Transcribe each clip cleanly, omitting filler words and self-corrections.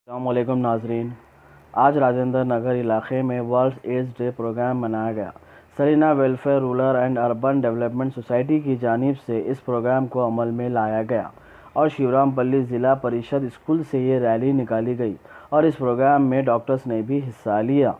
अस्सलामुअलैकुम नाज़रीन। आज राजेंद्र नगर इलाक़े में वर्ल्ड एड्स डे प्रोग्राम मनाया गया। Salina welfare rural and urban development society की जानिब से इस प्रोग्राम को अमल में लाया गया और शिवरामपल्ली ज़िला परिषद स्कूल से ये रैली निकाली गई और इस प्रोग्राम में डॉक्टर्स ने भी हिस्सा लिया।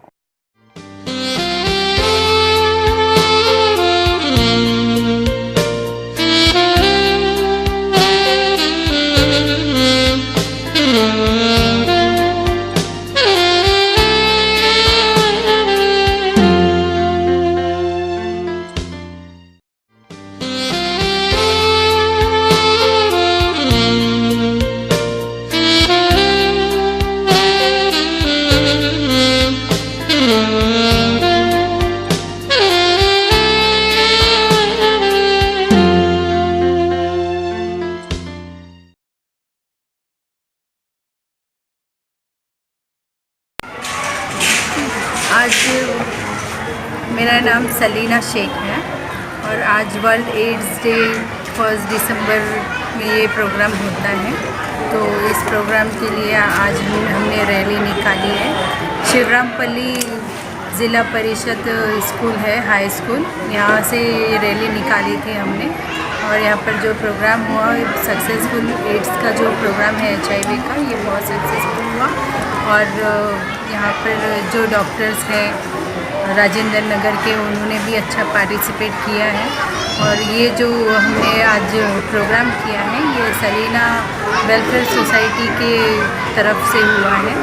आज मेरा नाम सलीना शेख है और आज वर्ल्ड एड्स डे 1 दिसंबर में ये प्रोग्राम होता है। तो इस प्रोग्राम के लिए आज हमने रैली निकाली है। शिवरामपल्ली ज़िला परिषद स्कूल है, हाई स्कूल, यहाँ से ये रैली निकाली थी हमने और यहाँ पर जो प्रोग्राम हुआ सक्सेसफुल। एड्स का जो प्रोग्राम है HIV का, ये बहुत सक्सेसफुल हुआ और यहाँ पर जो डॉक्टर्स हैं राजेंद्र नगर के, उन्होंने भी अच्छा पार्टिसिपेट किया है। और ये जो हमने आज प्रोग्राम किया है ये सलीना वेलफेयर सोसाइटी के तरफ से हुआ है।